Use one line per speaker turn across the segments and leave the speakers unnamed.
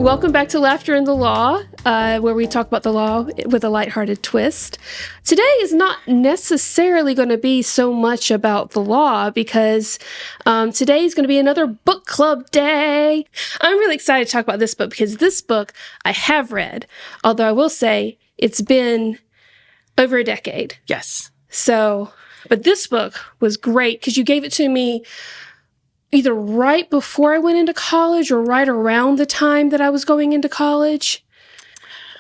Welcome back to Laughter in the Law, where we talk about the law with a lighthearted twist. Today is not necessarily going to be so much about the law because today is going to be another book club day. I'm really excited to talk about this book because this book I have read, although I will say it's been over a decade.
Yes.
So, but this book was great because you gave it to me either right before I went into college or right around the time that I was going into college.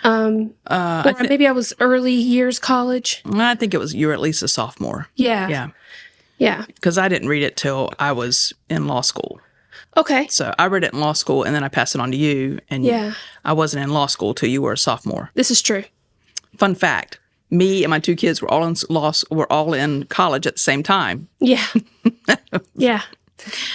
Or maybe I was early years college.
I think it was you were at least a sophomore.
Yeah.
Because I didn't read it till I was in law school.
Okay.
So I read it in law school, and then I passed it on to you. And I wasn't in law school till you were a sophomore.
This is true.
Fun fact: me and my two kids were all in college at the same time.
Yeah. Yeah.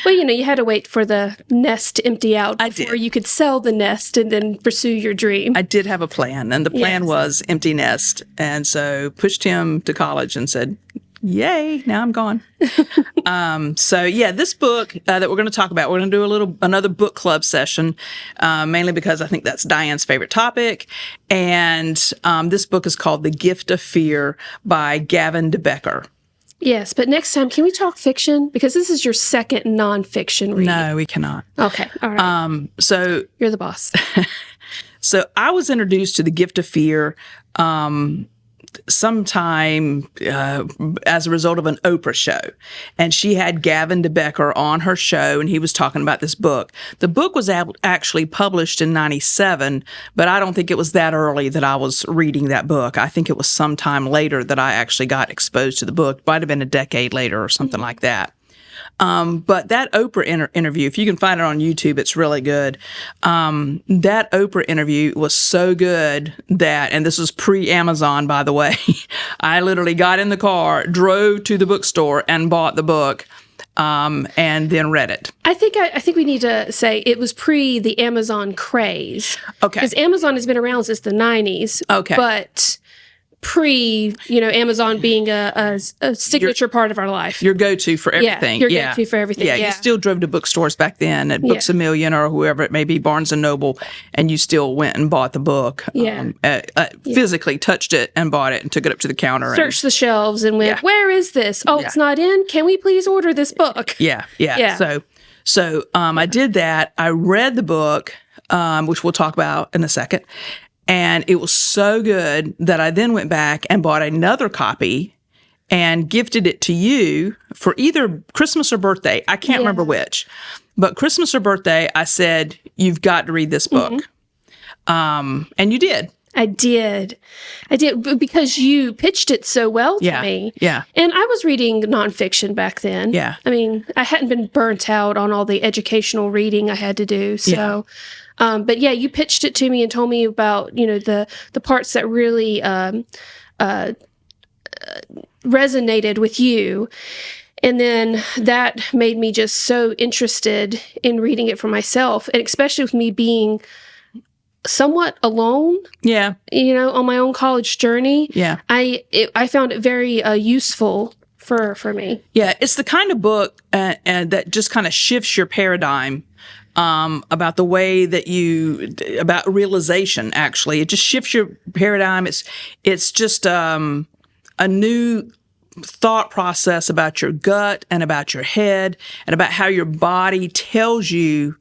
Well, you had to wait for the nest to empty out before you could sell the nest and then pursue your dream.
I did have a plan, and the plan was empty nest. And so pushed him to college and said, yay, now I'm gone. This book that we're going to talk about, we're going to do another book club session, mainly because I think that's Diane's favorite topic. And this book is called The Gift of Fear by Gavin de Becker.
Yes, but next time, can we talk fiction? Because this is your second nonfiction read.
No, we cannot.
Okay, all right.
So
you're the boss.
So I was introduced to The Gift of Fear sometime as a result of an Oprah show. And she had Gavin de Becker on her show, and he was talking about this book. The book was actually published in 1997, but I don't think it was that early that I was reading that book. I think it was sometime later that I actually got exposed to the book. Might have been a decade later or something like that. But that Oprah interview, if you can find it on YouTube, it's really good. That Oprah interview was so good that, and this was pre-Amazon, by the way, I literally got in the car, drove to the bookstore, and bought the book, and then read it.
I think we need to say it was pre the Amazon craze.
Okay.
Because Amazon has been around since the 90s.
Okay.
But pre, Amazon being a signature part of our life.
Your go-to for everything.
Your go-to for everything.
Yeah, you still drove to bookstores back then at Books A Million or whoever it may be, Barnes & Noble, and you still went and bought the book. Physically touched it and bought it and took it up to the counter.
Searched the shelves and went, where is this? Oh, it's not in? Can we please order this book?
Yeah. So I did that. I read the book, which we'll talk about in a second. And it was so good that I then went back and bought another copy and gifted it to you for either Christmas or birthday. I can't remember which. But Christmas or birthday, I said, you've got to read this book. And you did.
I did because you pitched it so well to me.
Yeah.
And I was reading nonfiction back then.
Yeah.
I mean, I hadn't been burnt out on all the educational reading I had to do. So, but you pitched it to me and told me about, the parts that really resonated with you. And then that made me just so interested in reading it for myself, and especially with me being somewhat alone.
Yeah.
On my own college journey.
Yeah.
I found it very useful for me.
Yeah. It's the kind of book that just kind of shifts your paradigm about the way that about realization, actually. It just shifts your paradigm. It's just a new thought process about your gut and about your head and about how your body tells you.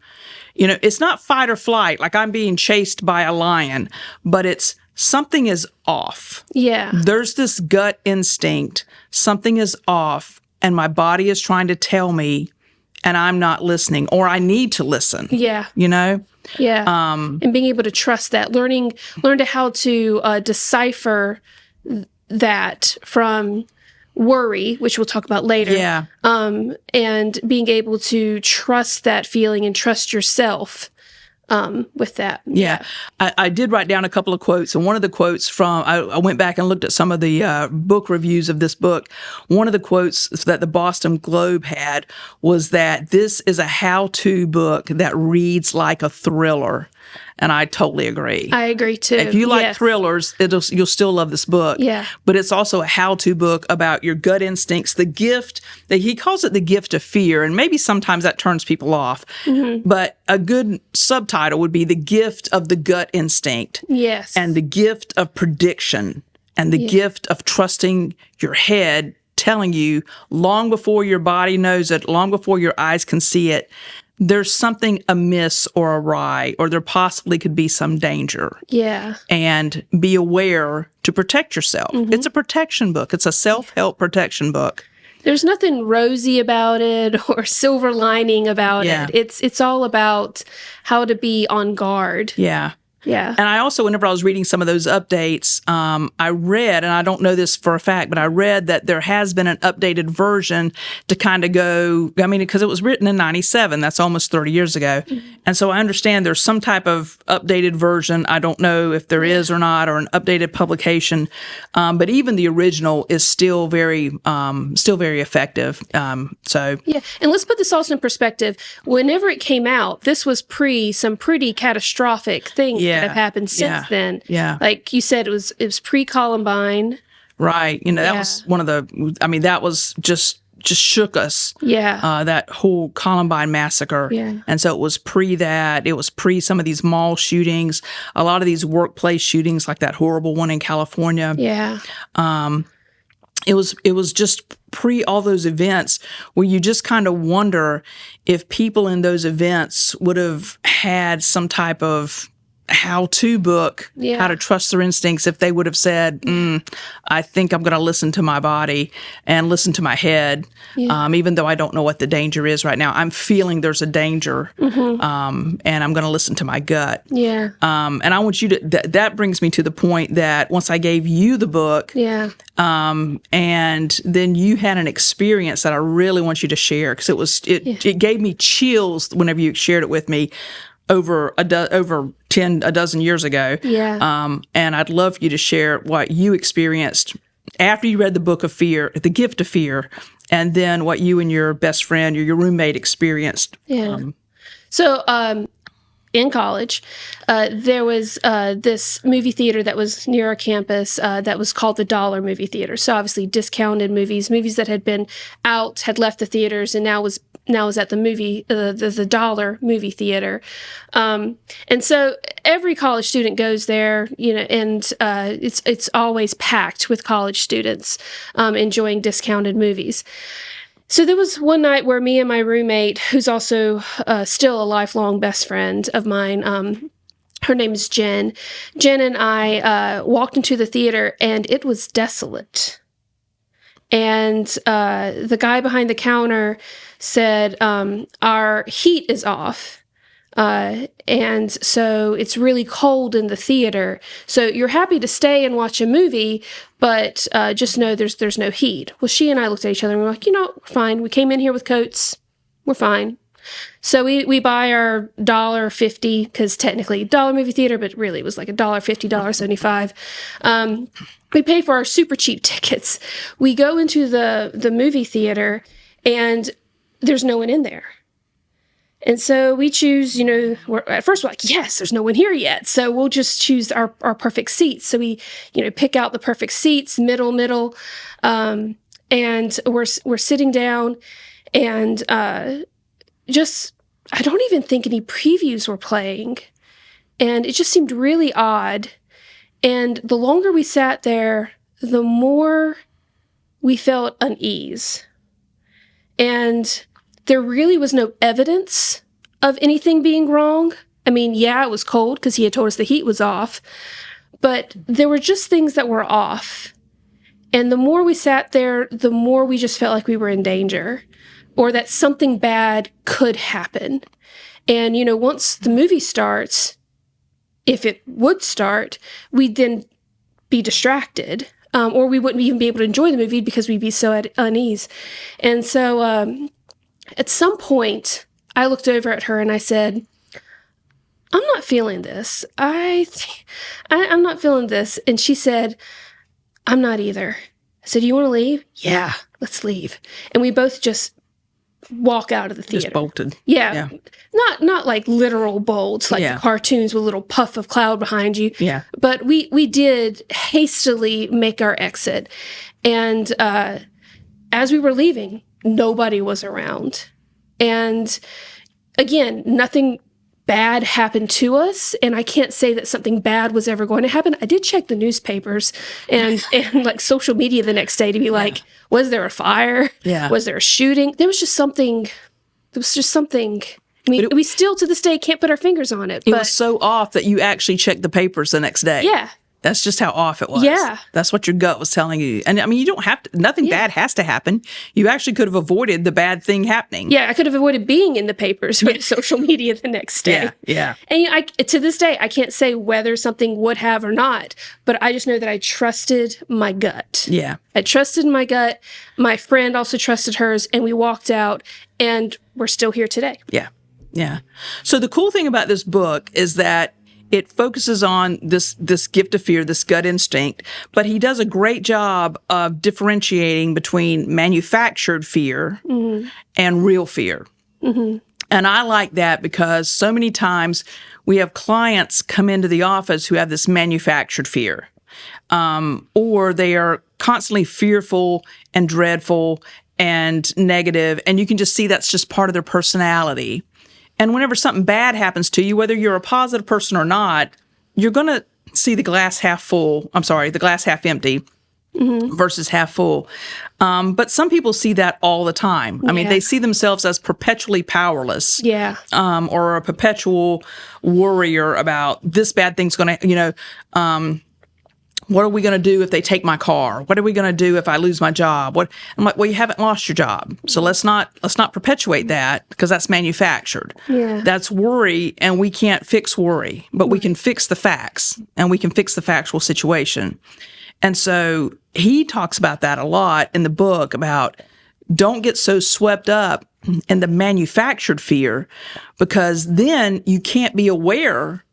It's not fight or flight, like I'm being chased by a lion, but it's something is off.
Yeah.
There's this gut instinct. Something is off, and my body is trying to tell me, and I'm not listening, or I need to listen.
Yeah.
Yeah.
And being able to trust that, learn how to decipher that from worry, which we'll talk about later.
Yeah.
And being able to trust that feeling and trust yourself with that.
Yeah. I did write down a couple of quotes, and one of the quotes I went back and looked at some of the book reviews of this book. One of the quotes that the Boston Globe had was that this is a how-to book that reads like a thriller. And I totally agree.
I agree too.
If you like thrillers, you'll still love this book.
Yeah.
But it's also a how-to book about your gut instincts, the gift that he calls it, the gift of fear. And maybe sometimes that turns people off. Mm-hmm. But a good subtitle subtitle would be The Gift of the Gut Instinct.
Yes.
And the gift of prediction and the gift of trusting your head telling you long before your body knows it, long before your eyes can see it, there's something amiss or awry, or there possibly could be some danger.
Yeah.
And be aware to protect yourself. It's a protection book. It's a self-help protection book.
There's nothing rosy about it or silver lining about it. It's all about how to be on guard.
Yeah.
Yeah.
And I also, whenever I was reading some of those updates, I read, and I don't know this for a fact, but I read that there has been an updated version to kind of go, I mean, because it was written in 97, that's almost 30 years ago. And so I understand there's some type of updated version. I don't know if there is or not, or an updated publication. But even the original is still very effective.
Yeah. And let's put this also in perspective. Whenever it came out, this was pre some pretty catastrophic things that have happened since then.
Yeah.
Like you said, it was pre-Columbine.
Right. You know, that was one of the, I mean, that was just shook us.
Yeah.
That whole Columbine massacre.
Yeah. And
so it was pre that. It was pre some of these mall shootings, a lot of these workplace shootings, like that horrible one in California.
Yeah.
It was just pre all those events where you just kind of wonder if people in those events would have had some type of how-to book, how to trust their instincts, if they would have said, I think I'm going to listen to my body and listen to my head, even though I don't know what the danger is right now. I'm feeling there's a danger, and I'm going to listen to my gut.
Yeah.
And I want you to, that brings me to the point that once I gave you the book, and then you had an experience that I really want you to share, because it gave me chills whenever you shared it with me over a dozen years ago.
Yeah.
And I'd love for you to share what you experienced after you read the book of fear, The Gift of Fear, and then what you and your best friend or your roommate experienced.
Yeah. So in college, there was this movie theater that was near our campus that was called the Dollar Movie Theater. So obviously discounted movies that had been out, had left the theaters, and now was at the Dollar Movie Theater. And so every college student goes there, you know, and it's always packed with college students enjoying discounted movies. So there was one night where me and my roommate, who's also still a lifelong best friend of mine, her name is Jen. Jen and I walked into the theater, and it was desolate. And the guy behind the counter said, our heat is off. And so it's really cold in the theater. So you're happy to stay and watch a movie, but just know there's no heat. Well, she and I looked at each other and we were like, we're fine. We came in here with coats. We're fine. So we buy our $1.50, because technically dollar movie theater, but really it was like $1.50, $1.75. We pay for our super cheap tickets. We go into the movie theater, and there's no one in there. And so we choose, at first we're like, yes, there's no one here yet. So we'll just choose our perfect seats. So we, pick out the perfect seats, middle, and we're sitting down, and I don't even think any previews were playing. And it just seemed really odd. And the longer we sat there, the more we felt unease. And there really was no evidence of anything being wrong. I mean, it was cold because he had told us the heat was off, but there were just things that were off. And the more we sat there, the more we just felt like we were in danger, or that something bad could happen. And, once the movie starts, if it would start, we'd then be distracted, or we wouldn't even be able to enjoy the movie because we'd be so at unease. And so at some point, I looked over at her and I said, I'm not feeling this. I'm not feeling this. And she said, I'm not either. I said, you want to leave? Yeah, let's leave. And we both just walk out of the theater.
Just bolted.
Yeah. Not like literal bolts, like the cartoons with a little puff of cloud behind you.
Yeah.
But we did hastily make our exit. And as we were leaving, nobody was around. And again, nothing bad happen to us, and I can't say that something bad was ever going to happen. I did check the newspapers and like social media the next day to be like, was there a fire?
Yeah.
Was there a shooting? There was just something. I mean, we still to this day can't put our fingers on it.
It was so off that you actually checked the papers the next day.
Yeah.
That's just how off it was.
Yeah.
That's what your gut was telling you. And I mean, you don't have to, nothing bad has to happen. You actually could have avoided the bad thing happening.
Yeah, I could have avoided being in the papers or social media the next day.
Yeah.
And to this day, I can't say whether something would have or not, but I just know that I trusted my gut.
Yeah.
I trusted my gut. My friend also trusted hers, and we walked out, and we're still here today.
Yeah. Yeah. So the cool thing about this book is that it focuses on this gift of fear, this gut instinct, but he does a great job of differentiating between manufactured fear and real fear. Mm-hmm. And I like that because so many times we have clients come into the office who have this manufactured fear, or they are constantly fearful and dreadful and negative, and you can just see that's just part of their personality. And whenever something bad happens to you, whether you're a positive person or not, you're going to see the glass half empty versus half full. But some people see that all the time. I mean, they see themselves as perpetually powerless.
Yeah.
Or a perpetual worrier about this bad thing's going to, what are we going to do if they take my car? What are we going to do if I lose my job? I'm like, well, you haven't lost your job. So let's not perpetuate that because that's manufactured.
Yeah.
That's worry, and we can't fix worry, but we can fix the facts, and we can fix the factual situation. And so he talks about that a lot in the book about don't get so swept up in the manufactured fear, because then you can't be aware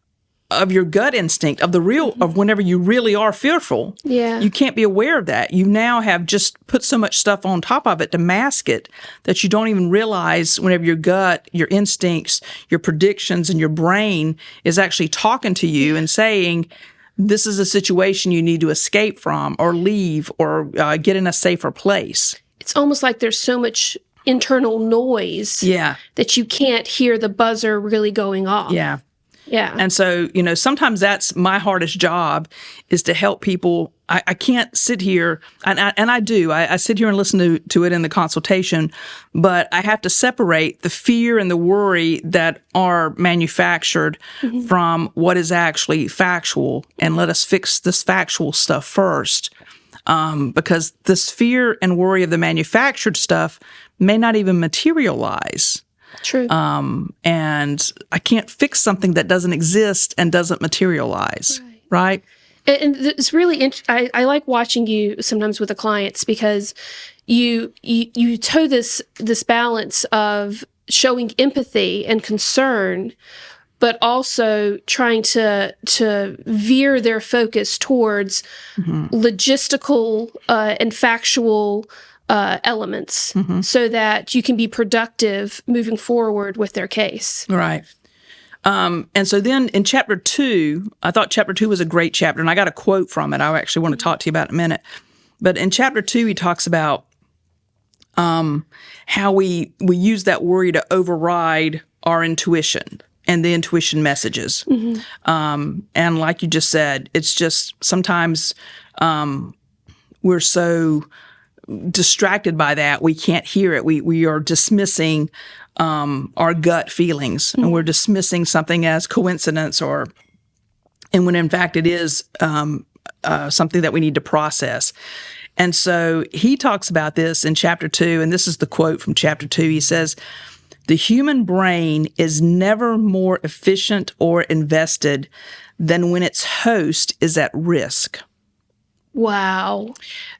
of your gut instinct, of the real, of whenever you really are fearful.
Yeah.
You can't be aware of that. You now have just put so much stuff on top of it to mask it that you don't even realize whenever your gut, your instincts, your predictions, and your brain is actually talking to you and saying, this is a situation you need to escape from or leave or get in a safer place.
It's almost like there's so much internal noise that you can't hear the buzzer really going off.
Yeah.
Yeah.
And so, sometimes that's my hardest job, is to help people. I can't sit here, and I do. I sit here and listen to it in the consultation, but I have to separate the fear and the worry that are manufactured from what is actually factual, and let us fix this factual stuff first. Because this fear and worry of the manufactured stuff may not even materialize.
True.
And I can't fix something that doesn't exist and doesn't materialize, right?
And it's really I like watching you sometimes with the clients, because you toe this balance of showing empathy and concern, but also trying to veer their focus towards logistical and factual elements, so that you can be productive moving forward with their case.
Right. And so then in chapter 2, I thought chapter 2 was a great chapter, and I got a quote from it I actually want to talk to you about in a minute. But in chapter 2, he talks about how we use that worry to override our intuition and the intuition messages. And like you just said, it's just sometimes we're so distracted by that, we can't hear it. We are dismissing our gut feelings, and we're dismissing something as coincidence, and when in fact it is something that we need to process. And so he talks about this in chapter 2, and this is the quote from chapter 2. He says, "The human brain is never more efficient or invested than when its host is at risk.
Wow.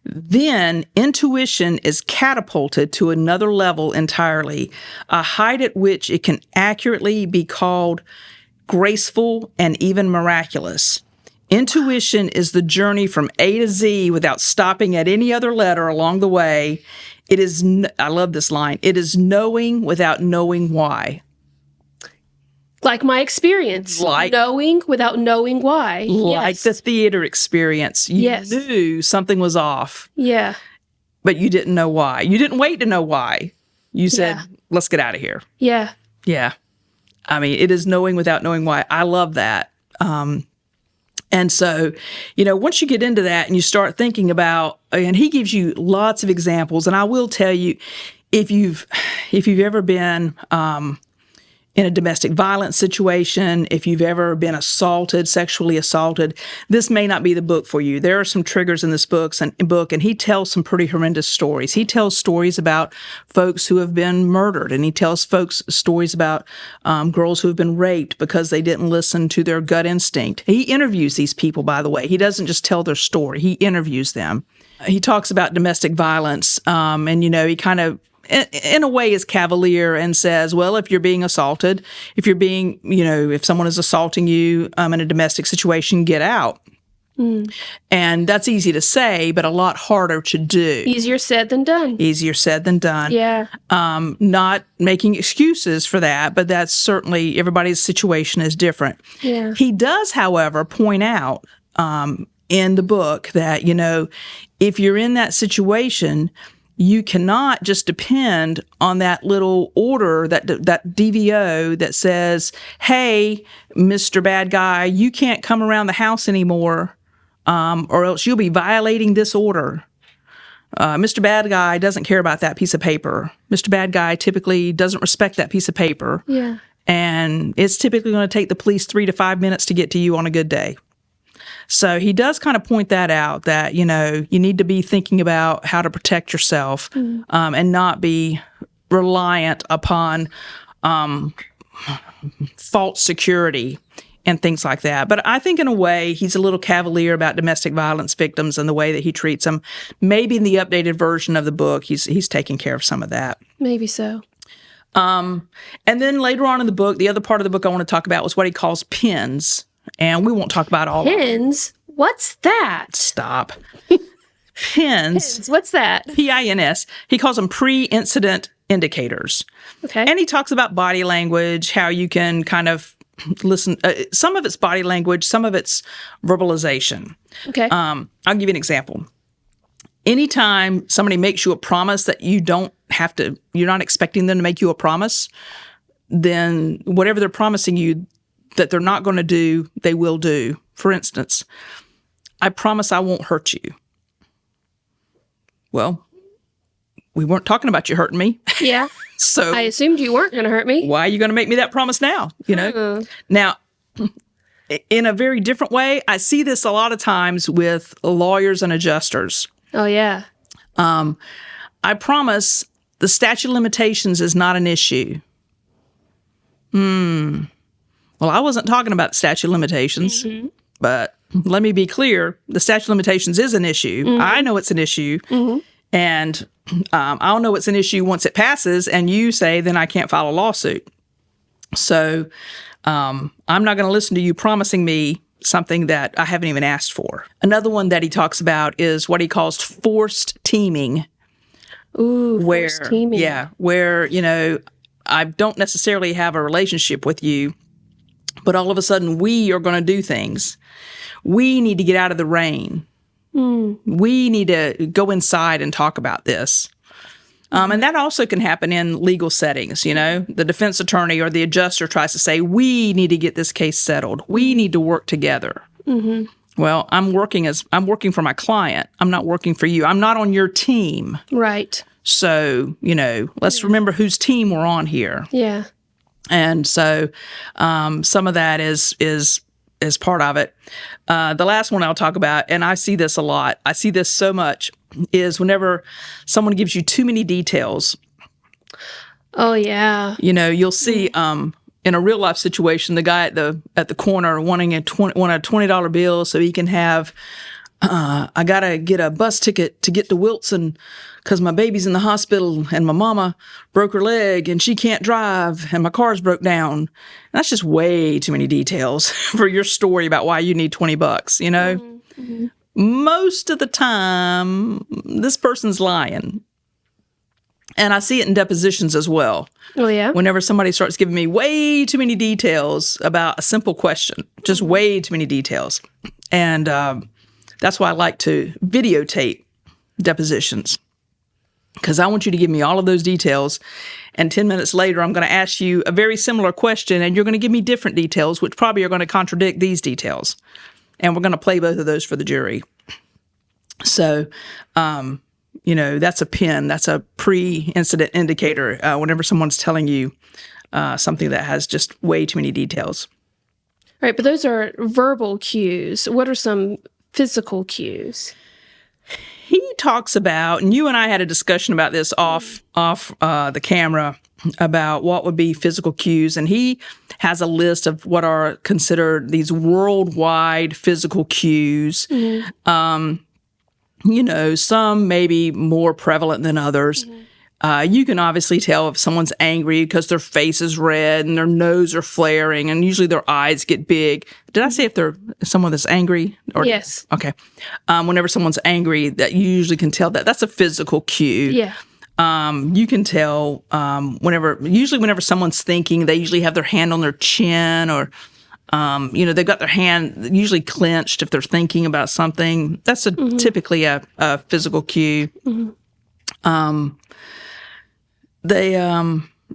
Then intuition is catapulted to another level entirely, a height at which it can accurately be called graceful and even miraculous. Intuition is the journey from A to Z without stopping at any other letter along the way. It is, I love this line, it is knowing without knowing why."
Like my experience. Knowing without knowing why.
Like the theater experience. You knew something was off.
Yeah.
But you didn't know why. You didn't wait to know why. You said, let's get out of here.
Yeah.
Yeah. I mean, it is knowing without knowing why. I love that. And so, once you get into that and you start thinking about, and he gives you lots of examples, and I will tell you, if you've ever been in a domestic violence situation, if you've ever been sexually assaulted, this may not be the book for you. There are some triggers in this book, and he tells some pretty horrendous stories. He tells stories about folks who have been murdered, and he tells folks stories about girls who have been raped because they didn't listen to their gut instinct. He interviews these people, by the way. He doesn't just tell their story. He interviews them. He talks about domestic violence, and he kind of, in a way, is cavalier and says, well, if you're being assaulted, if someone is assaulting you in a domestic situation, get out. And that's easy to say, but a lot harder to do.
Easier said than done.
Easier said than done.
Yeah.
Not making excuses for that, but that's certainly, everybody's situation is different.
Yeah.
He does, however, point out in the book that, if you're in that situation, you cannot just depend on that little order, that DVO that says, hey, Mr. Bad Guy, you can't come around the house anymore, or else you'll be violating this order. Mr. Bad Guy doesn't care about that piece of paper. Mr. Bad Guy typically doesn't respect that piece of paper.
Yeah.
And it's typically going to take the police 3 to 5 minutes to get to you on a good day. So he does kind of point that out, that, you need to be thinking about how to protect yourself and not be reliant upon false security and things like that. But I think in a way he's a little cavalier about domestic violence victims and the way that he treats them. Maybe in the updated version of the book, he's taking care of some of that.
Maybe so.
And then later on in the book, the other part of the book I want to talk about was what he calls pins. And we won't talk about all
Pins? What's that?
Stop. Pins.
What's that?
PINS. He calls them pre-incident indicators.
Okay.
And he talks about body language, how you can kind of listen. Some of it's body language, some of it's verbalization.
Okay.
I'll give you an example. Anytime somebody makes you a promise that you're not expecting them to make you a promise, then whatever they're promising you that they're not going to do, they will do. For instance, I promise I won't hurt you. Well, we weren't talking about you hurting me.
Yeah.
So
I assumed you weren't going to hurt me.
Why are you going to make me that promise now? Now, in a very different way, I see this a lot of times with lawyers and adjusters.
Oh, yeah.
I promise the statute of limitations is not an issue. Well, I wasn't talking about the statute of limitations, but let me be clear. The statute of limitations is an issue. I know it's an issue, and I'll know it's an issue once it passes, and you say, then I can't file a lawsuit. So I'm not going to listen to you promising me something that I haven't even asked for. Another one that he talks about is what he calls forced teaming.
Ooh, forced teaming.
Yeah, where, I don't necessarily have a relationship with you, but all of a sudden we are going to do things. We need to get out of the rain. We need to go inside and talk about this. And that also can happen in legal settings. The defense attorney or the adjuster tries to say, we need to get this case settled. We need to work together. Well, I'm working for my client. I'm not working for you. I'm not on your team.
Right.
So, let's remember whose team we're on here.
Yeah.
And so some of that is part of it. The last one I'll talk about, and I see this a lot, I see this so much, is whenever someone gives you too many details.
Oh, yeah.
You'll see in a real life situation, the guy at the corner wanting a $20 bill so he can have, I got to get a bus ticket to get to Wilson because my baby's in the hospital and my mama broke her leg and she can't drive and my car's broke down. And that's just way too many details for your story about why you need $20, Most of the time, this person's lying. And I see it in depositions as well.
Oh, yeah?
Whenever somebody starts giving me way too many details about a simple question, just way too many details. And that's why I like to videotape depositions. because I want you to give me all of those details. And 10 minutes later, I'm going to ask you a very similar question, and you're going to give me different details, which probably are going to contradict these details. And we're going to play both of those for the jury. So, that's a PIN. That's a pre-incident indicator whenever someone's telling you something that has just way too many details.
Right, but those are verbal cues. What are some physical cues?
He talks about, and you and I had a discussion about this off the camera, about what would be physical cues, and he has a list of what are considered these worldwide physical cues. Some may be more prevalent than others. You can obviously tell if someone's angry because their face is red and their nose are flaring, and usually their eyes get big. Did I say if someone that's angry?
Yes.
Okay. Whenever someone's angry, that you usually can tell that that's a physical cue.
Yeah.
You can tell whenever someone's thinking, they usually have their hand on their chin, or they've got their hand usually clenched if they're thinking about something. That's typically a physical cue.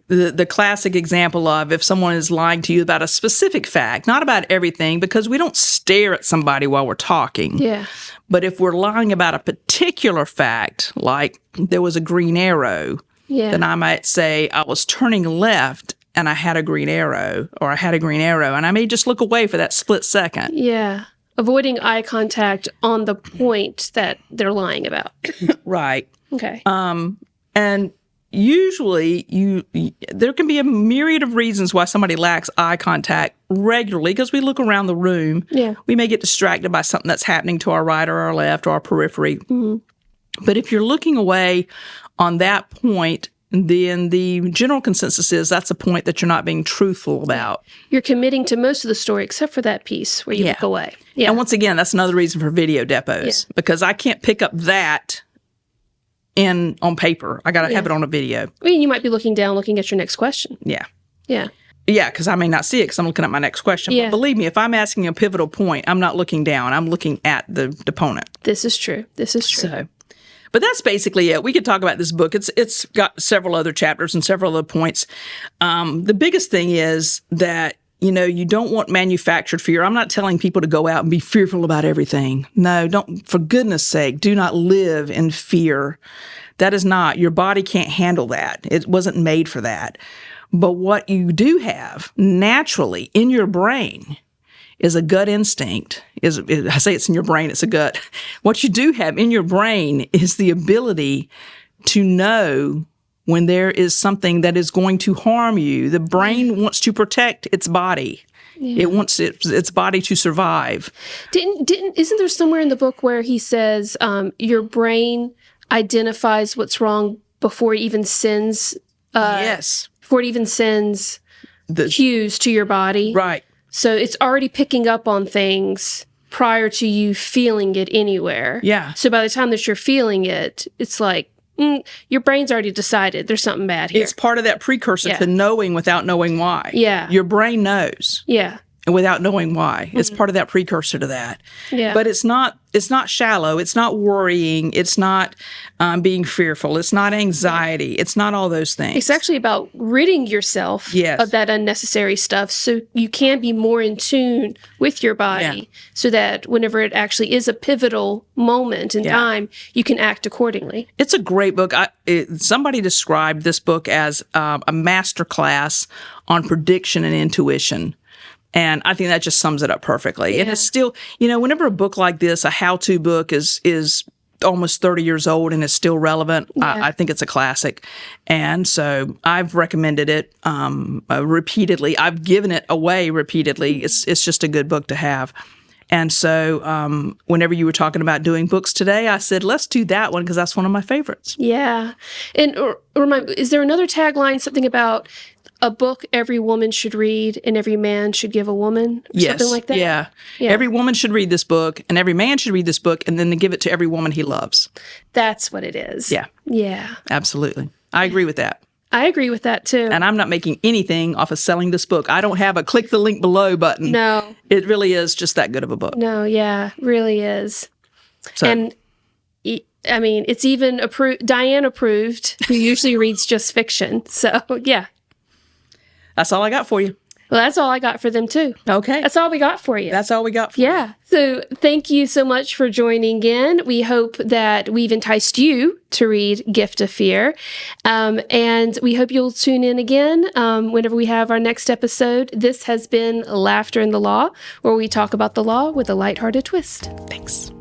The classic example of if someone is lying to you about a specific fact, not about everything, because we don't stare at somebody while we're talking.
Yeah.
But if we're lying about a particular fact, like there was a green arrow, then I might say I was turning left and I had a green arrow, or I had a green arrow, and I may just look away for that split second.
Yeah. Avoiding eye contact on the point that they're lying about.
Right.
Okay.
And usually there can be a myriad of reasons why somebody lacks eye contact regularly, because we look around the room.
Yeah.
We may get distracted by something that's happening to our right or our left or our periphery. But if you're looking away on that point, then the general consensus is that's a point that you're not being truthful about.
You're committing to most of the story except for that piece where you look away. Yeah.
And once again, that's another reason for video depots, because I can't pick up that on paper. I got to have it on a video.
I mean, you might be looking down, looking at your next question.
Yeah.
Yeah.
Yeah, because I may not see it because I'm looking at my next question.
Yeah.
But believe me, if I'm asking a pivotal point, I'm not looking down. I'm looking at the opponent.
This is true.
But that's basically it. We could talk about this book. It's got several other chapters and several other points. The biggest thing is that, you don't want manufactured fear. I'm not telling people to go out and be fearful about everything. No, don't. For goodness sake, do not live in fear. That is not. Your body can't handle that. It wasn't made for that. But what you do have naturally in your brain is a gut instinct. I say it's in your brain, it's a gut. What you do have in your brain is the ability to know when there is something that is going to harm you. The brain wants to protect its body. Yeah. It wants its body to survive.
Isn't there somewhere in the book where he says your brain identifies what's wrong before it even sends
yes.
Before it even sends cues to your body?
Right.
So it's already picking up on things prior to you feeling it anywhere.
Yeah.
So by the time that you're feeling it, it's like, your brain's already decided there's something bad here.
It's part of that precursor to knowing without knowing why.
Yeah.
Your brain knows.
Yeah.
And without knowing why. It's part of that precursor to that.
Yeah.
But it's not shallow. It's not worrying. It's not being fearful. It's not anxiety. It's not all those things.
It's actually about ridding yourself of that unnecessary stuff so you can be more in tune with your body so that whenever it actually is a pivotal moment in time, you can act accordingly.
It's a great book. Somebody described this book as a master class on prediction and intuition. And I think that just sums it up perfectly. Yeah. And it's still, whenever a book like this, a how-to book is almost 30 years old and is still relevant, I think it's a classic. And so I've recommended it repeatedly. I've given it away repeatedly. It's just a good book to have. And so whenever you were talking about doing books today, I said, let's do that one because that's one of my favorites. Yeah.
And is there another tagline, something about a book every woman should read and every man should give a woman? Or something like that?
Yeah. Every woman should read this book and every man should read this book and then give it to every woman he loves.
That's what it is.
Yeah.
Yeah.
Absolutely. I agree with that.
I agree with that too.
And I'm not making anything off of selling this book. I don't have a click the link below button.
No.
It really is just that good of a book.
No, yeah, really is. So. And I mean, it's even Diane approved, who usually reads just fiction. So, yeah.
That's all I got for you.
Well, that's all I got for them, too.
Okay.
That's all we got for you.
That's all we got for you.
Yeah. So thank you so much for joining in. We hope that we've enticed you to read Gift of Fear. And we hope you'll tune in again whenever we have our next episode. This has been Laughter in the Law, where we talk about the law with a lighthearted twist.
Thanks.